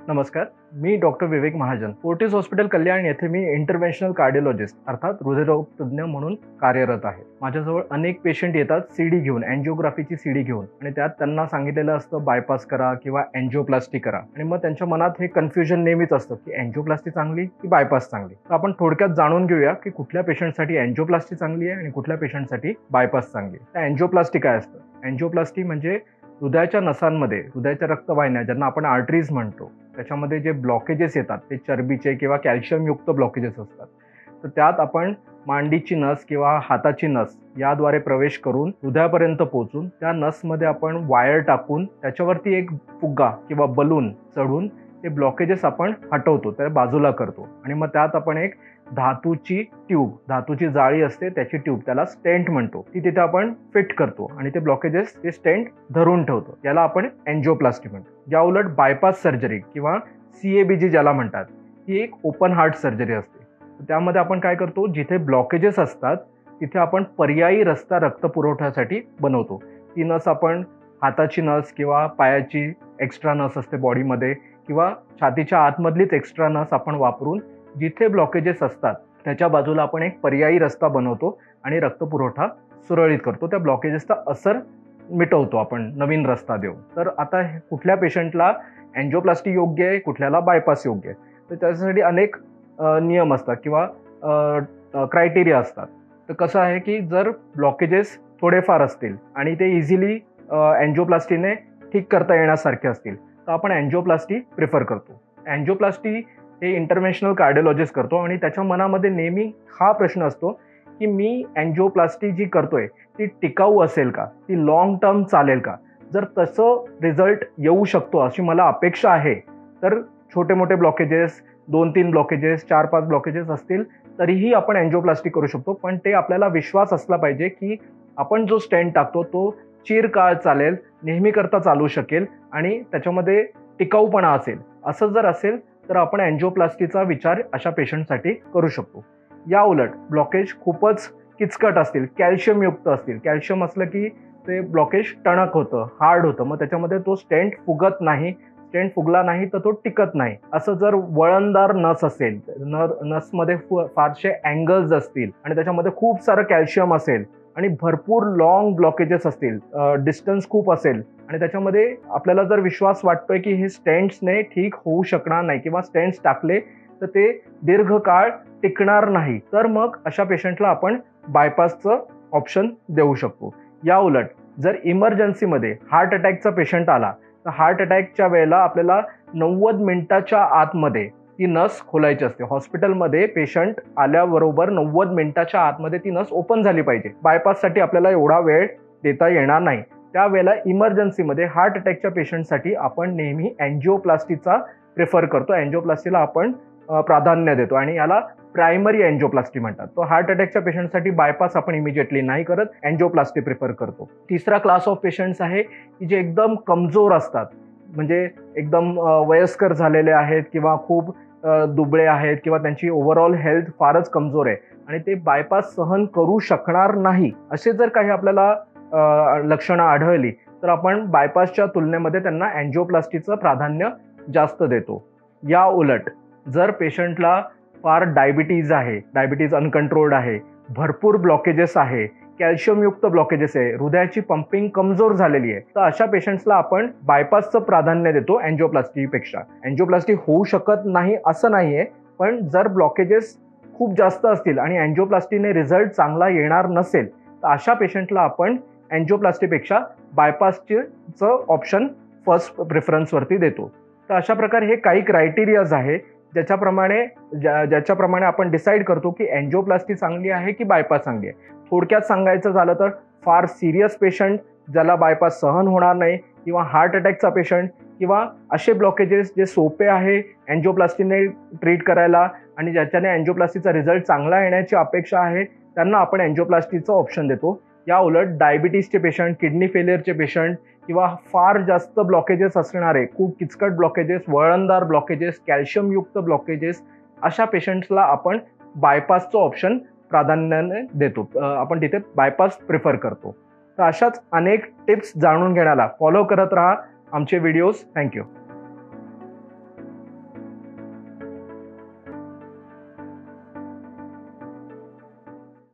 नमस्कार, मी doctor Vivek Mahajan. Fortis hospital कल्याण येथे मी इंटरव्हेन्शनल cardiologist अर्थात हृदयरोग तज्ञ म्हणून कार्यरत आहे. माझ्याजवळ अनेक पेशंट येतात सीडी घेऊन, अँजिओग्राफीची सीडी घेऊन, आणि त्यात त्यांना सांगितलेलं असतं बायपास करा किंवा अँजिओप्लास्टी करा. आणि मग त्यांच्या मनात हे कन्फ्युजन नेहमीच असतं की अँजिओप्लास्टी चांगली की बायपास चांगली. तर आपण थोडक्यात जाणून घेऊया की कुठल्या पेशंटसाठी अँजिओप्लास्टी चांगली आहे आणि कुठल्या पेशंटसाठी बायपास चांगली आहे. तर अँजिओप्लास्टी काय असतं? अँजिओप्लास्टी म्हणजे हृदयाच्या नसांमध्ये, हृदयाच्या रक्तवाहिन्या ज्यांना आपण आर्टरीज म्हणतो, त्याच्यामध्ये जे ब्लॉकेजेस येतात ते चरबीचे किंवा कॅल्शियमयुक्त ब्लॉकेजेस असतात. तर त्यात आपण मांडीची नस किंवा हाताची नस याद्वारे प्रवेश करून हृदयापर्यंत पोहोचून त्या नसमध्ये आपण वायर टाकून त्याच्यावरती एक फुगा किंवा बलून चढून ते ब्लॉकेजेस आपण हटवतो, त्या बाजूला करतो. आणि मग त्यात आपण एक धातूची ट्यूब, धातूची जाळी असते त्याची ट्यूब, त्याला स्टेंट म्हणतो, ती तिथे आपण फिट करतो आणि ते ब्लॉकेजेस ते स्टेंट धरून ठेवतो. याला आपण अँजिओप्लास्टी म्हणतो. या उलट बायपास सर्जरी किंवा CABG ज्याला म्हणतात, ही एक ओपन हार्ट सर्जरी असते. त्यामध्ये आपण काय करतो, जिथे ब्लॉकेजेस असतात तिथे आपण पर्यायी रस्ता रक्तपुरवठ्यासाठी बनवतो. ती नस आपण हाताची नस किंवा पायाची एक्स्ट्रा नस असते बॉडीमध्ये किंवा छातीच्या आतमधलीच एक्स्ट्रा नस आपण वापरून जिथे ब्लॉकेजेस असतात त्याच्या बाजूला आपण एक पर्यायी रस्ता बनवतो आणि रक्तपुरवठा सुरळीत करतो. त्या ब्लॉकेजेसचा असर मिटवतो आपण नवीन रस्ता देऊन. तर आता कुठल्या पेशंटला अँजिओप्लास्टी योग्य आहे, कुठल्याला बायपास योग्य आहे, तर त्याच्यासाठी अनेक नियम असतात किंवा क्रायटेरिया असतात. तर कसं आहे की जर ब्लॉकेजेस थोडेफार असतील आणि ते इझिली अँजिओप्लास्टीने ठीक करता येण्यासारखे असतील तर आपण अँजिओप्लास्टी प्रिफर करतो. अँजिओप्लास्टी हे इंटरव्हेन्शनल कार्डिओलॉजिस्ट करतो आणि त्याच्या मनामध्ये नेहमी हा प्रश्न असतो की मी अँजिओप्लास्टी जी करतोय ती टिकाऊ असेल का, ती लॉंग टर्म चालेल का. जर तसं रिझल्ट येऊ शकतो अशी मला अपेक्षा आहे तर छोटे मोठे ब्लॉकेजेस, 2-3 ब्लॉकेजेस, 4-5 ब्लॉकेजेस असतील तरीही आपण अँजिओप्लास्टी करू शकतो. पण ते आपल्याला विश्वास असला पाहिजे की आपण जो स्टेंट टाकतो तो चिरकाळ चालेल, नेहमी करता चालू शकेल आणि त्याच्यामध्ये टिकाऊपणा असेल. असं जर असेल तर आपण अँजिओप्लास्टीचा विचार अशा पेशंटसाठी करू शकतो. या उलट ब्लॉकेज खूपच किचकट असतील, कॅल्शियमयुक्त असतील, कॅल्शियम असलं की ते ब्लॉकेज टणक होतं, हार्ड होतं, मग त्याच्यामध्ये तो स्टेंट फुगत नाही, स्टेंट फुगला नाही तर तो टिकत नाही. असं जर वळणदार नस असेल, नसमध्ये फारसे अँगल्स असतील आणि त्याच्यामध्ये खूप सारं कॅल्शियम असेल आणि भरपूर लॉंग ब्लॉकेजेस असतील, डिस्टन्स खूप असेल आणि त्याच्यामध्ये आपल्याला जर विश्वास वाटतोय की हे स्टेंट्सने ठीक होऊ शकणार नाही किंवा स्टेंट्स टाकले तर ते दीर्घकाळ टिकणार नाही, तर मग अशा पेशंटला आपण बायपासचं ऑप्शन देऊ शकतो. या उलट जर इमर्जन्सीमध्ये हार्ट अटॅकचा पेशंट आला तर हार्ट अटॅकच्या वेळेला आपल्याला 90 मिनिटाच्या आतमध्ये ती नस खोलायची असते. हॉस्पिटलमध्ये पेशंट आल्याबरोबर 90 मिनिटाच्या आतमध्ये ती नस ओपन झाली पाहिजे. बायपाससाठी आपल्याला एवढा वेळ देता येणार नाही. त्यावेळेला इमर्जन्सीमध्ये हार्ट अटॅकच्या पेशंटसाठी आपण नेहमी अँजिओप्लास्टीचा प्रिफर करतो. अँजिओप्लास्टीला आपण प्राधान्य देतो आणि याला प्रायमरी अँजिओप्लास्टी म्हणतात. तो हार्ट अटॅकच्या पेशंटसाठी बायपास आपण इमिजिएटली नाही करत, अँजिओप्लास्टी प्रिफर करतो. तिसरा क्लास ऑफ पेशंट्स आहे की जे एकदम कमजोर असतात, म्हणजे एकदम वयस्कर झालेले आहेत किंवा खूप दुबळे आहेत किंवा त्यांची ओव्हरऑल हेल्थ फारच कमजोर आहे आणि ते बायपास सहन करू शकणार नाही, असे जर काही आपल्याला लक्षणं आढळली तर आपण बायपासच्या तुलनेमध्ये त्यांना अँजिओप्लास्टीचं प्राधान्य जास्त देतो. या उलट जर पेशंटला फार डायबिटीज आहे, डायबिटीज अनकंट्रोल्ड आहे, भरपूर ब्लॉकेजेस आहे, कॅल्शियमयुक्त ब्लॉकेजेस आहे, हृदयाची पंपिंग कमजोर झालेली आहे, तर अशा पेशंट्सला आपण बायपासचं प्राधान्य देतो अँजिओप्लास्टीपेक्षा. अँजिओप्लास्टी होऊ शकत नाही असं नाहीये, पण जर ब्लॉकेजेस खूप जास्त असतील आणि अँजिओप्लास्टीने रिझल्ट चांगला येणार नसेल तर अशा पेशंटला आपण अँजिओप्लास्टीपेक्षा बायपासचं ऑप्शन फर्स्ट प्रेफरन्सवरती देतो. तर अशा प्रकारे हे काही क्रायटेरियाज आहे ज्याच्याप्रमाणे आपण डिसाईड करतो की अँजिओप्लास्टी चांगली आहे की बायपास चांगली आहे. थोडक्यात सांगायचं झालं तर फार सिरियस पेशंट ज्याला बायपास सहन होणार नाही किंवा हार्ट अटॅकचा पेशंट किंवा असे ब्लॉकेजेस जे सोपे आहे अँजिओप्लास्टीने ट्रीट करायला आणि ज्याच्याने अँजिओप्लास्टीचा रिझल्ट चांगला येण्याची अपेक्षा आहे त्यांना आपण अँजिओप्लास्टीचं ऑप्शन देतो. या उलट डायबिटीजचे पेशंट, किडनी फेलियरचे पेशंट किंवा फार जास्त ब्लॉकेजेस असणारे, खूप किचकट ब्लॉकेजेस, वळणदार ब्लॉकेजेस, कॅल्शियमयुक्त ब्लॉकेजेस, अशा पेशंट्सला आपण बायपासचं ऑप्शन प्राधान्याने देतो. आपण तिथे बायपास प्रिफर करतो. तर अशाच अनेक टिप्स जाणून घेण्याला फॉलो करत राहा आमचे व्हिडिओज. थँक्यू.